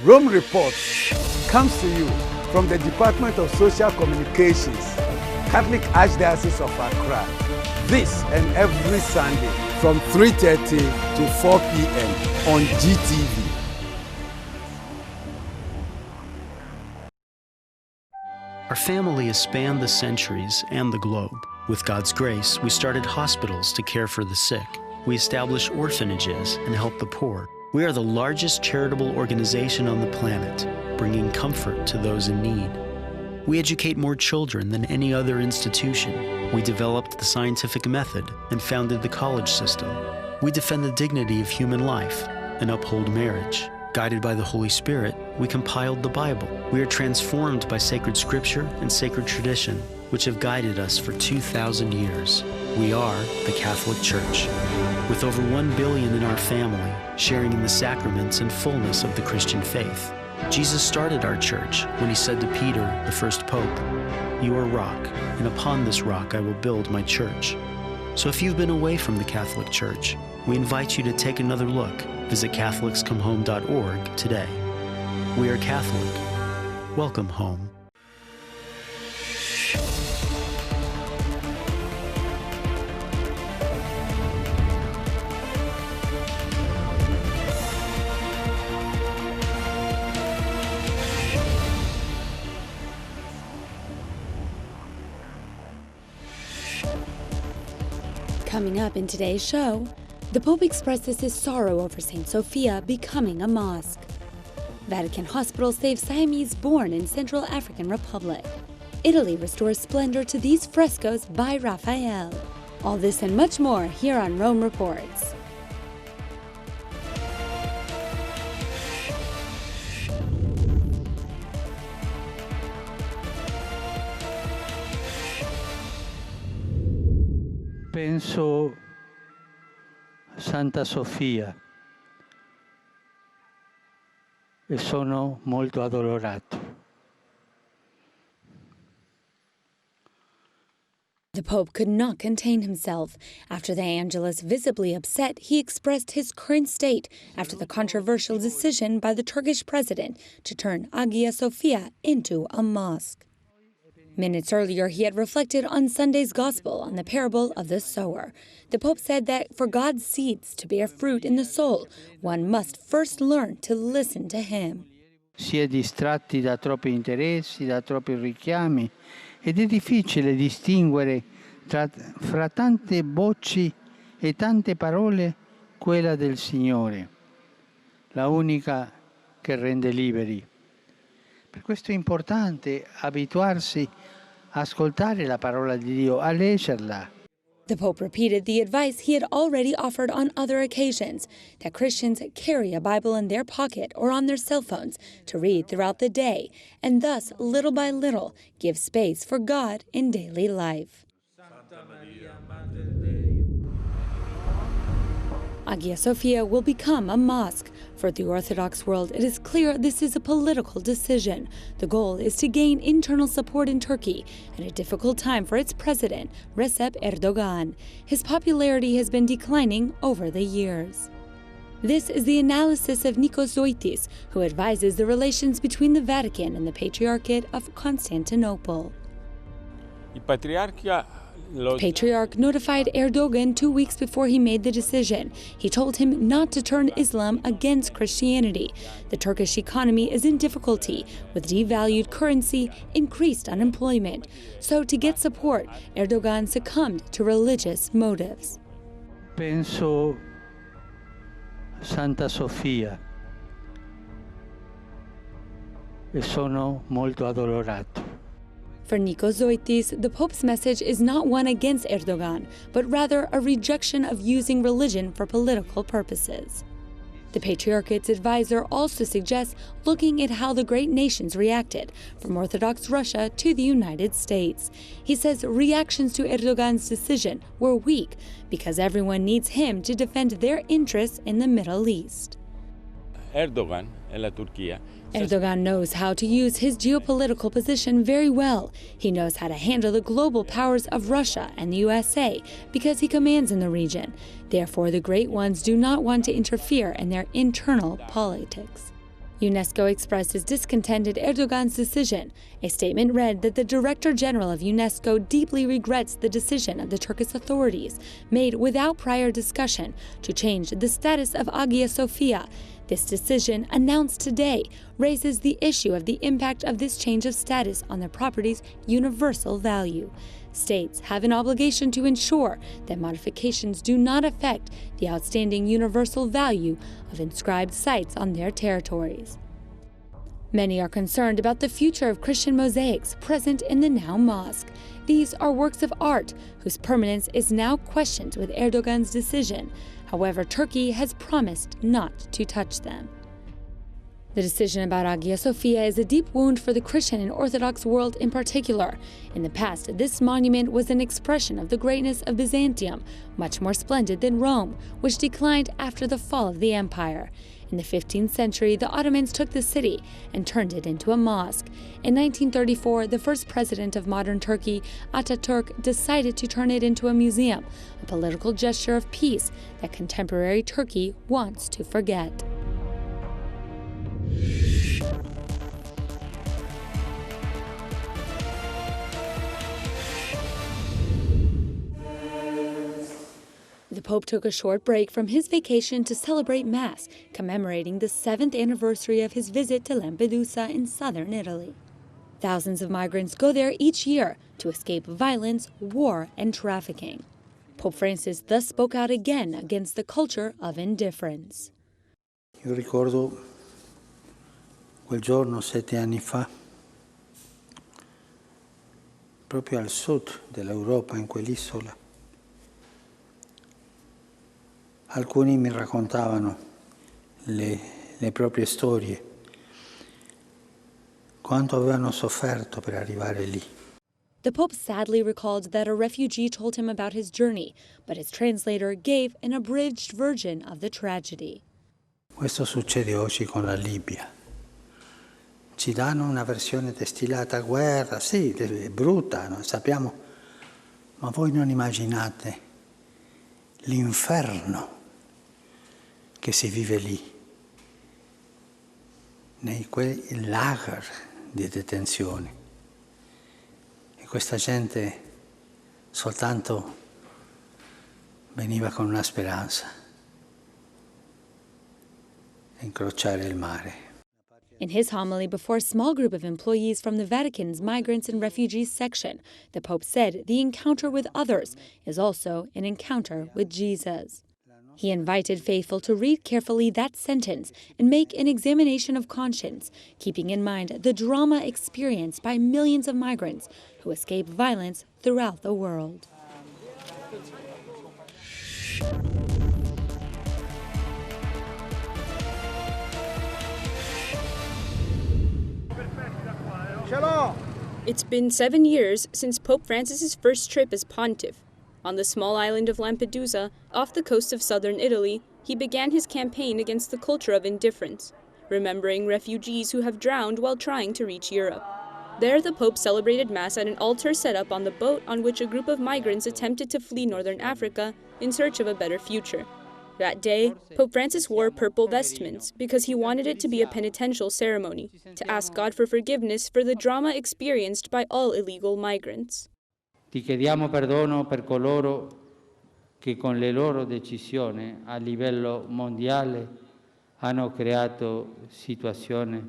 Rome Reports comes to you from the Department of Social Communications, Catholic Archdiocese of Accra, this and every Sunday from 3:30 to 4 p.m. on GTV. Our family has spanned the centuries and the globe. With God's grace, we started hospitals to care for the sick. We established orphanages and help the poor. We are the largest charitable organization on the planet, bringing comfort to those in need. We educate more children than any other institution. We developed the scientific method and founded the college system. We defend the dignity of human life and uphold marriage. Guided by the Holy Spirit, we compiled the Bible. We are transformed by sacred scripture and sacred tradition, which have guided us for 2,000 years. We are the Catholic Church, with over 1 billion in our family, sharing in the sacraments and fullness of the Christian faith. Jesus started our church when he said to Peter, the first pope, "You are rock, and upon this rock I will build my church." So if you've been away from the Catholic Church, we invite you to take another look. Visit catholicscomehome.org today. We are Catholic. Welcome home. Coming up in today's show, the Pope expresses his sorrow over St. Sophia becoming a mosque. Vatican hospital saves Siamese born in Central African Republic. Italy restores splendor to these frescoes by Raphael. All this and much more here on Rome Reports. Penso Santa Sofia e sono molto addolorato. The Pope could not contain himself. After the Angelus visibly upset, he expressed his current state after the controversial decision by the Turkish president to turn Hagia Sophia into a mosque. Minutes earlier, he had reflected on Sunday's gospel on the parable of the sower. The Pope said that for God's seeds to bear fruit in the soul, one must first learn to listen to him. Si è distratti da troppi interessi, da troppi richiami, ed è difficile distinguere fra tante voci e tante parole quella del Signore, la unica che rende liberi. Per questo è importante abituarsi a ascoltare la parola di Dio, a leggerla. The Pope repeated the advice he had already offered on other occasions, that Christians carry a Bible in their pocket or on their cell phones to read throughout the day, and thus, little by little, give space for God in daily life. Hagia Sophia will become a mosque. For the Orthodox world, it is clear this is a political decision. The goal is to gain internal support in Turkey at a difficult time for its president, Recep Erdogan. His popularity has been declining over the years. This is the analysis of Nikos Zoitis, who advises the relations between the Vatican and the Patriarchate of Constantinople. The Patriarch notified Erdogan 2 weeks before he made the decision. He told him not to turn Islam against Christianity. The Turkish economy is in difficulty, with devalued currency, increased unemployment. So to get support, Erdogan succumbed to religious motives. Penso Santa Sofia e sono molto addolorato. For Nikos Zoitis, the Pope's message is not one against Erdogan, but rather a rejection of using religion for political purposes. The Patriarchate's advisor also suggests looking at how the great nations reacted, from Orthodox Russia to the United States. He says reactions to Erdogan's decision were weak because everyone needs him to defend their interests in the Middle East. Erdogan e la Turchia. Erdogan knows how to use his geopolitical position very well. He knows how to handle the global powers of Russia and the USA because he commands in the region. Therefore, the great ones do not want to interfere in their internal politics. UNESCO expresses discontent at Erdogan's decision. A statement read that the Director General of UNESCO deeply regrets the decision of the Turkish authorities, made without prior discussion, to change the status of Hagia Sophia. This decision, announced today, raises the issue of the impact of this change of status on the property's universal value. States have an obligation to ensure that modifications do not affect the outstanding universal value of inscribed sites on their territories. Many are concerned about the future of Christian mosaics present in the now mosque. These are works of art whose permanence is now questioned with Erdogan's decision. However, Turkey has promised not to touch them. The decision about Hagia Sophia is a deep wound for the Christian and Orthodox world in particular. In the past, this monument was an expression of the greatness of Byzantium, much more splendid than Rome, which declined after the fall of the empire. In the 15th century, the Ottomans took the city and turned it into a mosque. In 1934, the first president of modern Turkey, Ataturk, decided to turn it into a museum, a political gesture of peace that contemporary Turkey wants to forget. The Pope took a short break from his vacation to celebrate Mass, commemorating the 7th anniversary of his visit to Lampedusa in southern Italy. Thousands of migrants go there each year to escape violence, war, and trafficking. Pope Francis thus spoke out again against the culture of indifference. Io ricordo quel giorno 7 anni fa, proprio al sud dell'Europa, in quell'isola. Alcuni mi raccontavano le proprie storie, quanto avevano sofferto per arrivare lì. The Pope sadly recalled that a refugee told him about his journey, but his translator gave an abridged version of the tragedy. Questo succede oggi con la Libia. Ci danno una versione destillata, guerra, sì, è brutta, noi sappiamo, ma voi non immaginate l'inferno che si vive lì, nei quei lager di detenzione. E questa gente soltanto veniva con una speranza, incrociare il mare. In his homily before a small group of employees from the Vatican's Migrants and Refugees section, the Pope said the encounter with others is also an encounter with Jesus. He invited faithful to read carefully that sentence and make an examination of conscience, keeping in mind the drama experienced by millions of migrants who escape violence throughout the world. It's been 7 years since Pope Francis's first trip as pontiff. On the small island of Lampedusa, off the coast of southern Italy, he began his campaign against the culture of indifference, remembering refugees who have drowned while trying to reach Europe. There, the Pope celebrated Mass at an altar set up on the boat on which a group of migrants attempted to flee northern Africa in search of a better future. That day, Pope Francis wore purple vestments because he wanted it to be a penitential ceremony, to ask God for forgiveness for the drama experienced by all illegal migrants. Ti chiediamo perdono per coloro che con le loro decisioni a livello mondiale hanno creato situazioni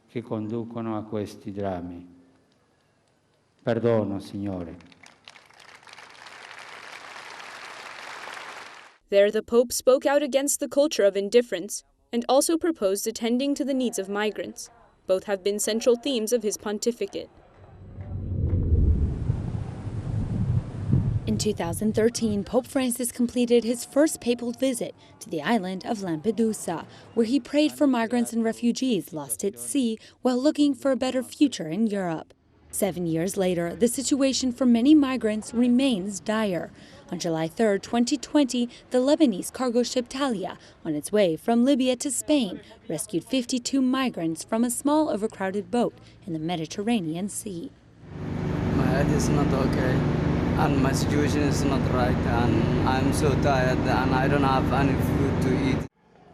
che conducono a questi drammi. Perdono, Signore. There, the Pope spoke out against the culture of indifference and also proposed attending to the needs of migrants. Both have been central themes of his pontificate. In 2013, Pope Francis completed his first papal visit to the island of Lampedusa, where he prayed for migrants and refugees lost at sea while looking for a better future in Europe. 7 years later, the situation for many migrants remains dire. On July 3, 2020, the Lebanese cargo ship Thalia, on its way from Libya to Spain, rescued 52 migrants from a small overcrowded boat in the Mediterranean Sea. My head is not okay, and my situation is not right, and I'm so tired, and I don't have any food to eat.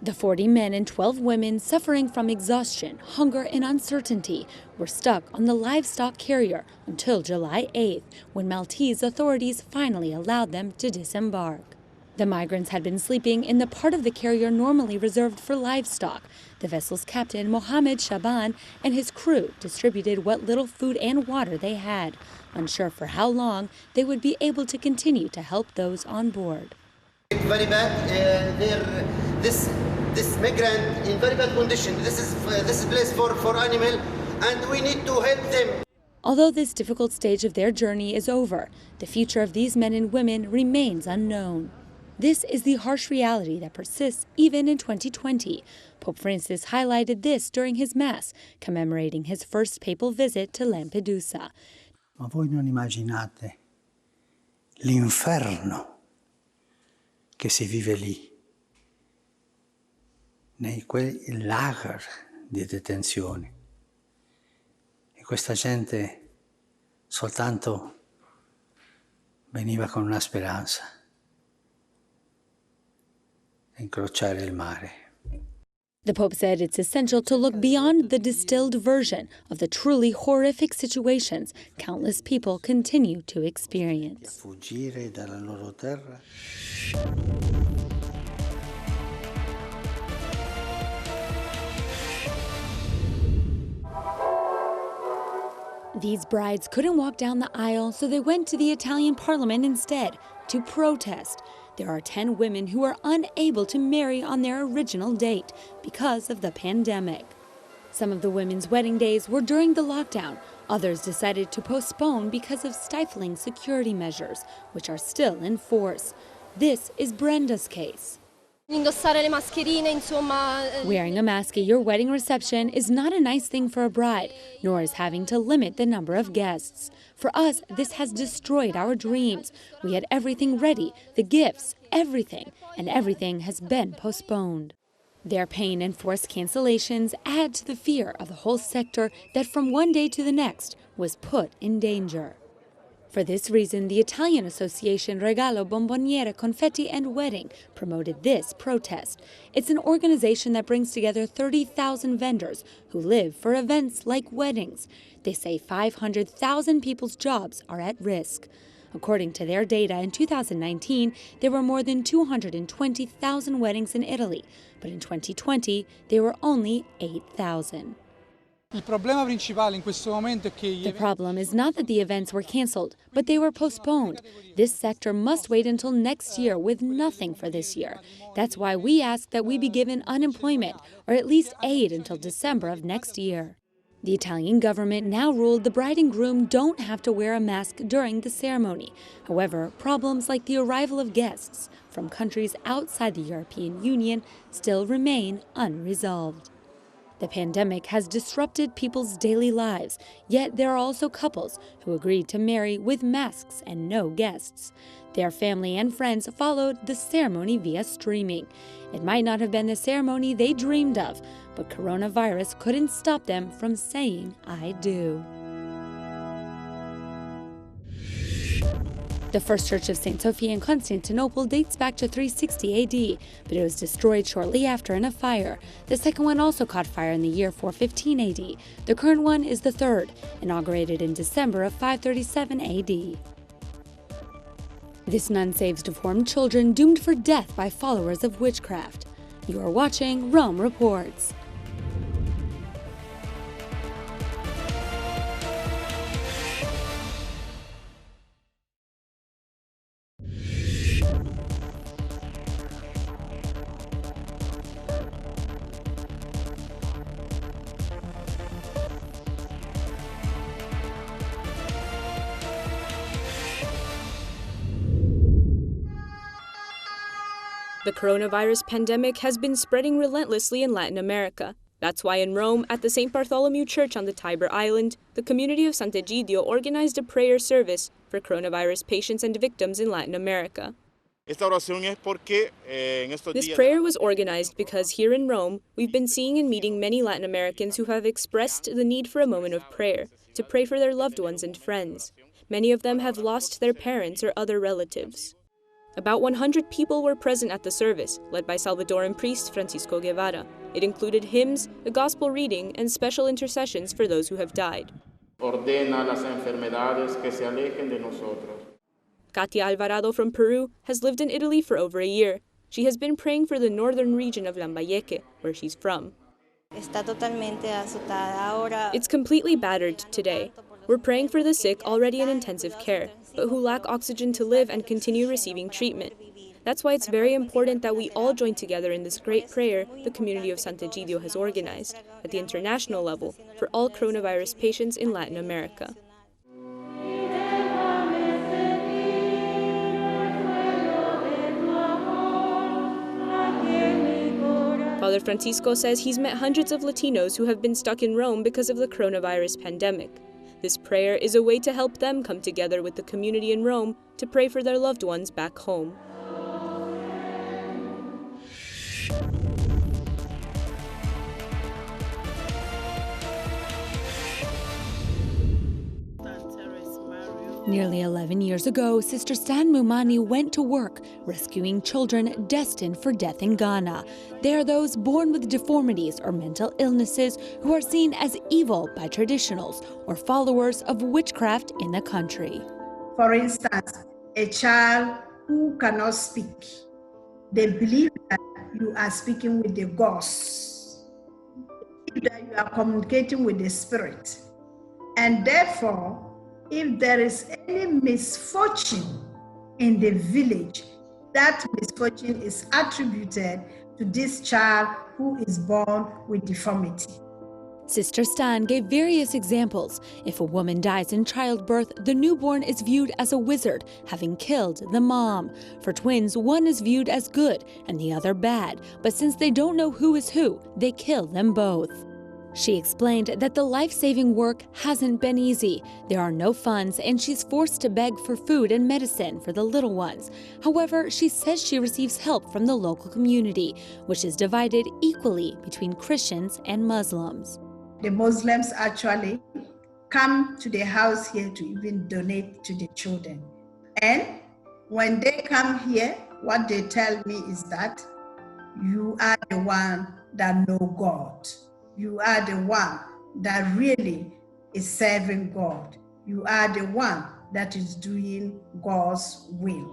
The 40 men and 12 women suffering from exhaustion, hunger, and uncertainty were stuck on the livestock carrier until July 8th, when Maltese authorities finally allowed them to disembark. The migrants had been sleeping in the part of the carrier normally reserved for livestock. The vessel's captain, Mohammed Shaban, and his crew distributed what little food and water they had, unsure for how long they would be able to continue to help those on board. Very bad. This migrant in very bad condition. This is place for animal, and we need to help them. Although this difficult stage of their journey is over, the future of these men and women remains unknown. This is the harsh reality that persists even in 2020. Pope Francis highlighted this during his Mass, commemorating his first papal visit to Lampedusa. Ma voi non immaginate l'inferno che si vive lì, nei quei lager di detenzione. E questa gente soltanto veniva con una speranza: incrociare il mare. The Pope said it's essential to look beyond the distilled version of the truly horrific situations countless people continue to experience. Fuggire dalla loro terra. These brides couldn't walk down the aisle, so they went to the Italian parliament instead to protest. There are 10 women who are unable to marry on their original date because of the pandemic. Some of the women's wedding days were during the lockdown. Others decided to postpone because of stifling security measures, which are still in force. This is Brenda's case. Wearing a mask at your wedding reception is not a nice thing for a bride, nor is having to limit the number of guests. For us, this has destroyed our dreams. We had everything ready, the gifts, everything, and everything has been postponed. Their pain and forced cancellations add to the fear of the whole sector that from one day to the next was put in danger. For this reason, the Italian association Regalo, Bomboniere, Confetti and Wedding promoted this protest. It's an organization that brings together 30,000 vendors who live for events like weddings. They say 500,000 people's jobs are at risk. According to their data, in 2019, there were more than 220,000 weddings in Italy, but in 2020, there were only 8,000. The problem is not that the events were canceled, but they were postponed. This sector must wait until next year with nothing for this year. That's why we ask that we be given unemployment or at least aid until December of next year. The Italian government now ruled the bride and groom don't have to wear a mask during the ceremony. However, problems like the arrival of guests from countries outside the European Union still remain unresolved. The pandemic has disrupted people's daily lives, yet there are also couples who agreed to marry with masks and no guests. Their family and friends followed the ceremony via streaming. It might not have been the ceremony they dreamed of, but coronavirus couldn't stop them from saying, "I do." The first church of St. Sophia in Constantinople dates back to 360 AD, but it was destroyed shortly after in a fire. The second one also caught fire in the year 415 AD. The current one is the third, inaugurated in December of 537 AD. This nun saves deformed children doomed for death by followers of witchcraft. You are watching Rome Reports. The coronavirus pandemic has been spreading relentlessly in Latin America. That's why in Rome, at the St. Bartholomew Church on the Tiber Island, the community of Sant'Egidio organized a prayer service for coronavirus patients and victims in Latin America. This prayer was organized because here in Rome, we've been seeing and meeting many Latin Americans who have expressed the need for a moment of prayer, to pray for their loved ones and friends. Many of them have lost their parents or other relatives. About 100 people were present at the service, led by Salvadoran priest Francisco Guevara. It included hymns, a gospel reading, and special intercessions for those who have died. Ordena las enfermedades que se alejen de nosotros. Katia Alvarado from Peru has lived in Italy for over a year. She has been praying for the northern region of Lambayeque, where she's from. It's completely battered today. We're praying for the sick already in intensive care, but who lack oxygen to live and continue receiving treatment. That's why it's very important that we all join together in this great prayer the community of Sant'Egidio has organized at the international level for all coronavirus patients in Latin America. Father Francisco says he's met hundreds of Latinos who have been stuck in Rome because of the coronavirus pandemic. This prayer is a way to help them come together with the community in Rome to pray for their loved ones back home. Nearly 11 years ago, Sister Stan Mumuni went to work rescuing children destined for death in Ghana. They are those born with deformities or mental illnesses who are seen as evil by traditionals or followers of witchcraft in the country. For instance, a child who cannot speak, they believe that you are speaking with the ghosts, that you are communicating with the spirit, and therefore, if there is any misfortune in the village, that misfortune is attributed to this child who is born with deformity. Sister Stan gave various examples. If a woman dies in childbirth, the newborn is viewed as a wizard, having killed the mom. For twins, one is viewed as good and the other bad, but since they don't know who is who, they kill them both. She explained that the life-saving work hasn't been easy. There are no funds, and she's forced to beg for food and medicine for the little ones. However, she says she receives help from the local community, which is divided equally between Christians and Muslims. The Muslims actually come to the house here to even donate to the children. And when they come here, what they tell me is that you are the one that know God. You are the one that really is serving God. You are the one that is doing God's will.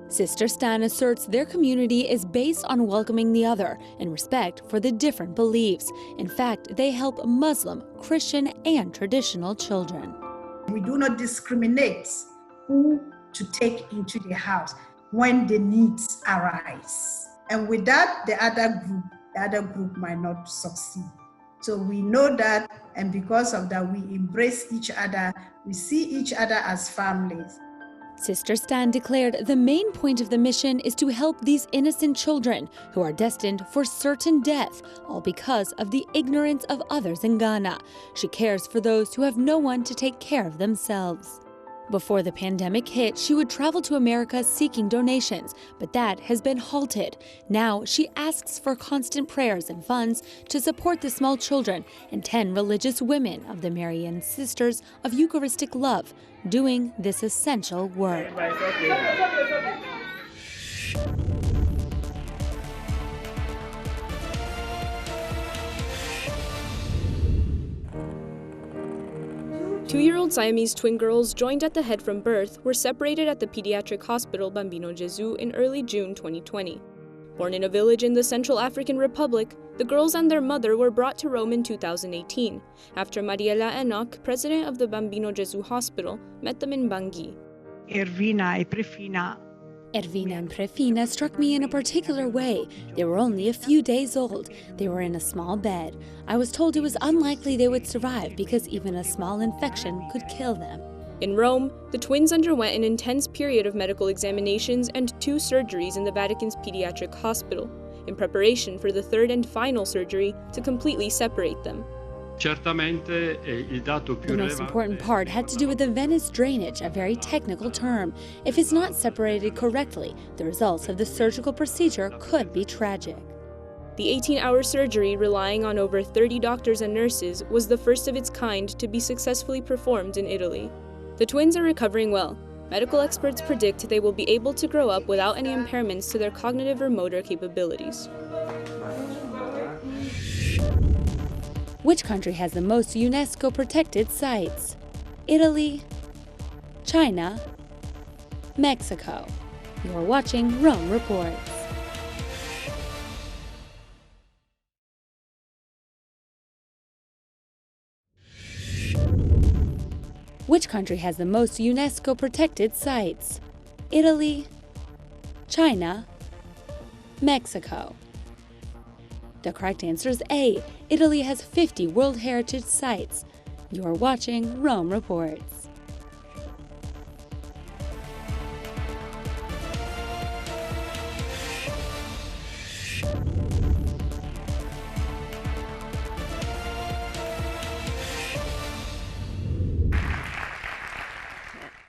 Sister Stan asserts their community is based on welcoming the other and respect for the different beliefs. In fact, they help Muslim, Christian, and traditional children. We do not discriminate who to take into the house when the needs arise. And with that, the other group might not succeed. So we know that, and because of that, we embrace each other. We see each other as families. Sister Stan declared the main point of the mission is to help these innocent children who are destined for certain death, all because of the ignorance of others in Ghana. She cares for those who have no one to take care of themselves. Before the pandemic hit, she would travel to America seeking donations, but that has been halted. Now she asks for constant prayers and funds to support the small children and 10 religious women of the Marian Sisters of Eucharistic Love doing this essential work. 2-year-old Siamese twin girls joined at the head from birth were separated at the pediatric hospital Bambino Gesu in early June 2020. Born in a village in the Central African Republic, the girls and their mother were brought to Rome in 2018, after Mariela Enoch, president of the Bambino Gesu Hospital, met them in Bangui. Ervina and Prefina struck me in a particular way. They were only a few days old. They were in a small bed. I was told it was unlikely they would survive because even a small infection could kill them. In Rome, the twins underwent an intense period of medical examinations and 2 surgeries in the Vatican's pediatric hospital, in preparation for the 3rd and final surgery to completely separate them. The most important part had to do with the venous drainage, a very technical term. If it's not separated correctly, the results of the surgical procedure could be tragic. The 18-hour surgery, relying on over 30 doctors and nurses, was the first of its kind to be successfully performed in Italy. The twins are recovering well. Medical experts predict they will be able to grow up without any impairments to their cognitive or motor capabilities. Which country has the most UNESCO protected sites? Italy, China, Mexico. You're watching Rome Reports. Which country has the most UNESCO protected sites? Italy, China, Mexico. The correct answer is A. Italy has 50 World Heritage Sites. You're watching Rome Reports.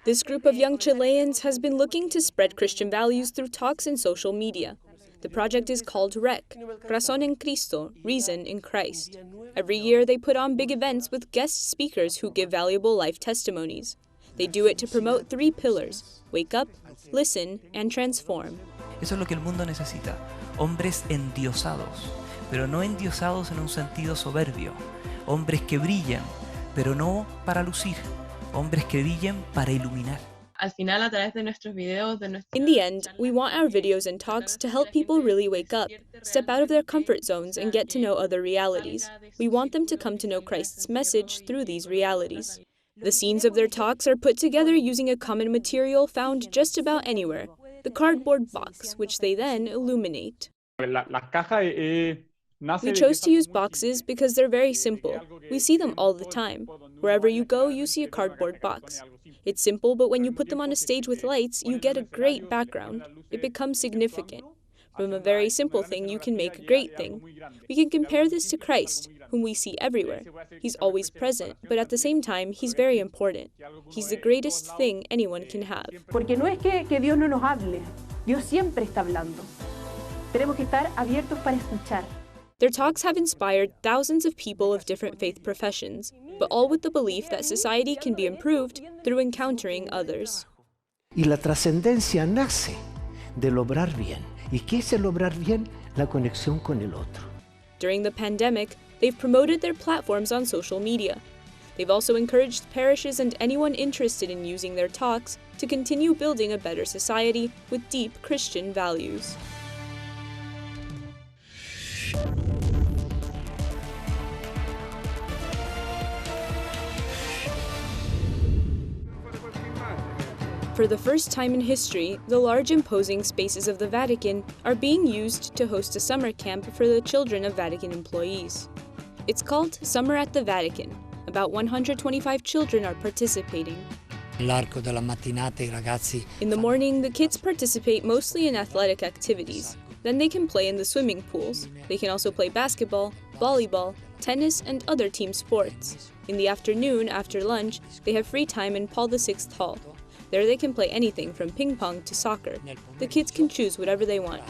This group of young Chileans has been looking to spread Christian values through talks and social media. The project is called REC, Razón en Cristo, Reason in Christ. Every year they put on big events with guest speakers who give valuable life testimonies. They do it to promote 3 pillars: wake up, listen, and transform. Eso es lo que el mundo necesita, hombres endiosados, pero no endiosados en un sentido soberbio, hombres que brillan, pero no para lucir, hombres que brillen para iluminar. Al final, a través de nuestros videos, In the end, we want our videos and talks to help people really wake up, step out of their comfort zones, and get to know other realities. We want them to come to know Christ's message through these realities. The scenes of their talks are put together using a common material found just about anywhere, the cardboard box, which they then illuminate. We chose to use boxes because they're very simple. We see them all the time. Wherever you go, you see a cardboard box. It's simple, but when you put them on a stage with lights, you get a great background. It becomes significant. From a very simple thing, you can make a great thing. We can compare this to Christ, whom we see everywhere. He's always present, but at the same time, he's very important. He's the greatest thing anyone can have. Porque no es que Dios no nos hable. Dios siempre está hablando. Tenemos que estar abiertos para escuchar. Their talks have inspired thousands of people of different faith professions, but all with the belief that society can be improved through encountering others. Y la trascendencia nace del obrar bien. ¿Y qué es el obrar bien? La conexión con el otro. During the pandemic, they've promoted their platforms on social media. They've also encouraged parishes and anyone interested in using their talks to continue building a better society with deep Christian values. For the first time in history, the large imposing spaces of the Vatican are being used to host a summer camp for the children of Vatican employees. It's called Summer at the Vatican. About 125 children are participating. In the morning, the kids participate mostly in athletic activities. Then they can play in the swimming pools. They can also play basketball, volleyball, tennis, and other team sports. In the afternoon, after lunch, they have free time in Paul VI Hall. There they can play anything from ping pong to soccer. The kids can choose whatever they want.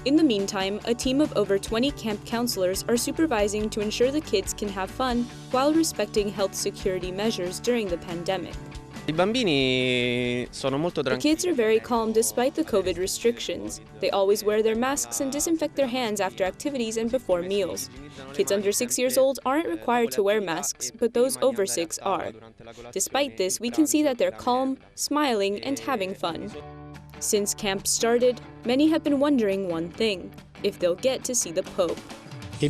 In the meantime, a team of over 20 camp counselors are supervising to ensure the kids can have fun while respecting health security measures during the pandemic. The kids are very calm despite the COVID restrictions. They always wear their masks and disinfect their hands after activities and before meals. Kids under 6 years old aren't required to wear masks, but those over 6 are. Despite this, we can see that they're calm, smiling, and having fun. Since camp started, many have been wondering one thing: if they'll get to see the Pope. I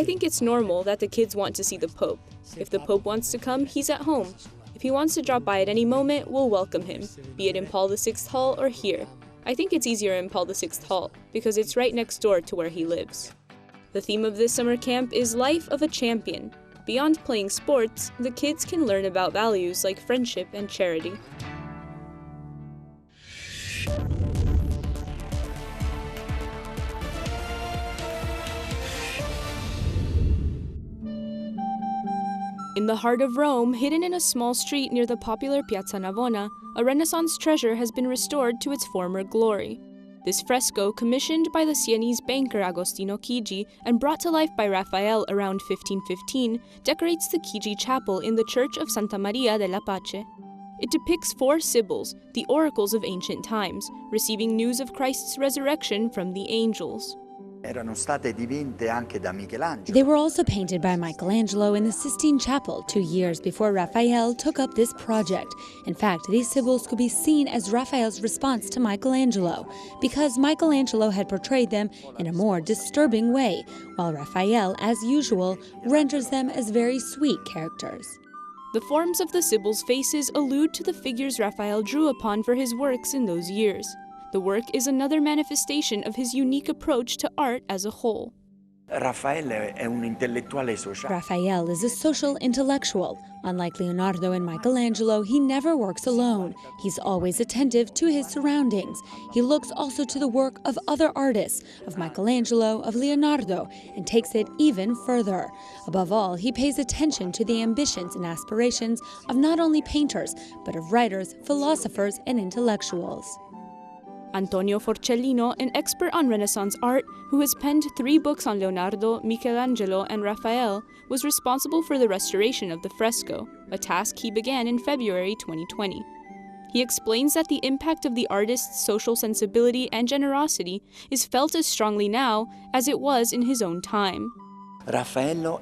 think it's normal that the kids want to see the Pope. If the Pope wants to come, he's at home. If he wants to drop by at any moment, we'll welcome him, be it in Paul VI Hall or here. I think it's easier in Paul VI Hall, because it's right next door to where he lives. The theme of this summer camp is Life of a Champion. Beyond playing sports, the kids can learn about values like friendship and charity. In the heart of Rome, hidden in a small street near the popular Piazza Navona, a Renaissance treasure has been restored to its former glory. This fresco, commissioned by the Sienese banker Agostino Chigi and brought to life by Raphael around 1515, decorates the Chigi Chapel in the Church of Santa Maria della Pace. It depicts 4 Sibyls, the oracles of ancient times, receiving news of Christ's resurrection from the angels. They were also painted by Michelangelo in the Sistine Chapel 2 years before Raphael took up this project. In fact, these Sibyls could be seen as Raphael's response to Michelangelo, because Michelangelo had portrayed them in a more disturbing way, while Raphael, as usual, renders them as very sweet characters. The forms of the Sibyls' faces allude to the figures Raphael drew upon for his works in those years. The work is another manifestation of his unique approach to art as a whole. Raphael is a social intellectual. Unlike Leonardo and Michelangelo, he never works alone. He's always attentive to his surroundings. He looks also to the work of other artists, of Michelangelo, of Leonardo, and takes it even further. Above all, he pays attention to the ambitions and aspirations of not only painters, but of writers, philosophers, and intellectuals. Antonio Forcellino, an expert on Renaissance art who has penned 3 books on Leonardo, Michelangelo, and Raphael, was responsible for the restoration of the fresco, a task he began in February 2020. He explains that the impact of the artist's social sensibility and generosity is felt as strongly now as it was in his own time. Raphael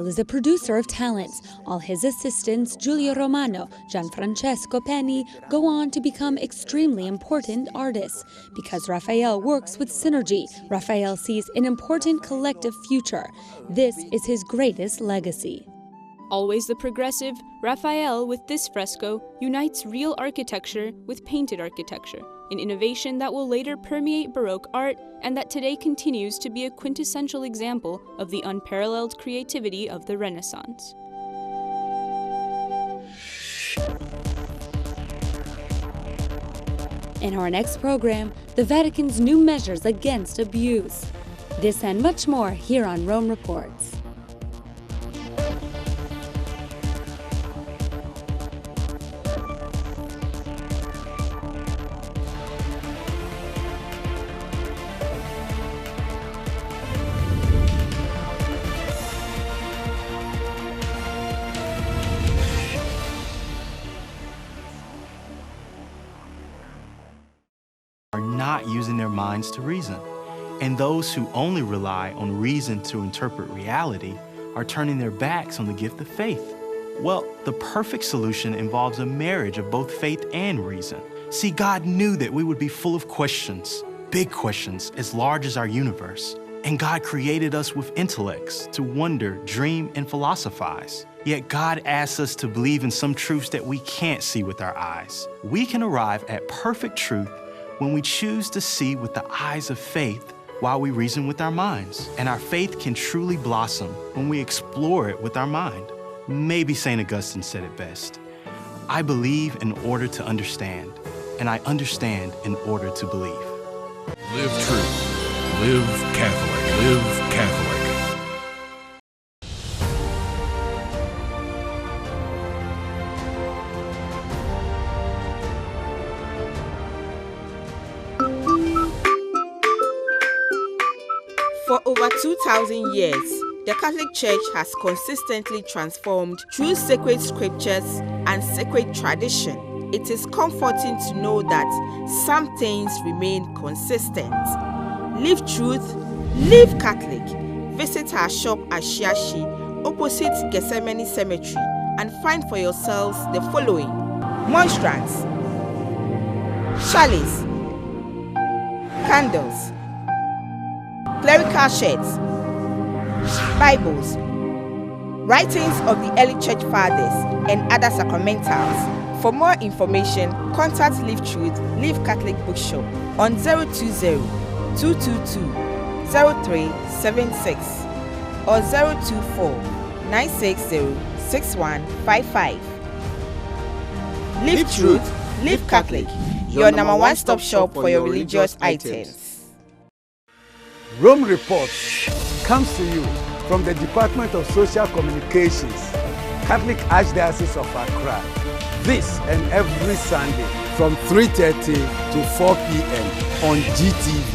is a producer of talents. All his assistants, Giulio Romano, Gianfrancesco Penny, go on to become extremely important artists. Because Raphael works with synergy, Raphael sees an important collective future. This is his greatest legacy. Always the progressive, Raphael, with this fresco, unites real architecture with painted architecture, an innovation that will later permeate Baroque art and that today continues to be a quintessential example of the unparalleled creativity of the Renaissance. In our next program, the Vatican's new measures against abuse. This and much more here on Rome Reports. Are not using their minds to reason. And those who only rely on reason to interpret reality are turning their backs on the gift of faith. Well, the perfect solution involves a marriage of both faith and reason. See, God knew that we would be full of questions, big questions as large as our universe. And God created us with intellects to wonder, dream, and philosophize. Yet God asks us to believe in some truths that we can't see with our eyes. We can arrive at perfect truth when we choose to see with the eyes of faith while we reason with our minds. And our faith can truly blossom when we explore it with our mind. Maybe St. Augustine said it best. I believe in order to understand, and I understand in order to believe. Live true. Live Catholic. Live Catholic. For over 2,000 years, the Catholic Church has consistently transformed through sacred scriptures and sacred tradition. It is comforting to know that some things remain consistent. Live truth, live Catholic. Visit our shop at Shiashi, opposite Gethsemane Cemetery, and find for yourselves the following: monstrance, chalice, candles, clerical shirts, Bibles, writings of the early church fathers, and other sacramentals. For more information, contact Live Truth, Live Catholic Bookshop on 020-222-0376 or 024-960-6155. Live Truth, Live Catholic, your number one stop shop for your religious items. Rome Reports comes to you from the Department of Social Communications, Catholic Archdiocese of Accra, this and every Sunday from 3:30 to 4 p.m. on GTV.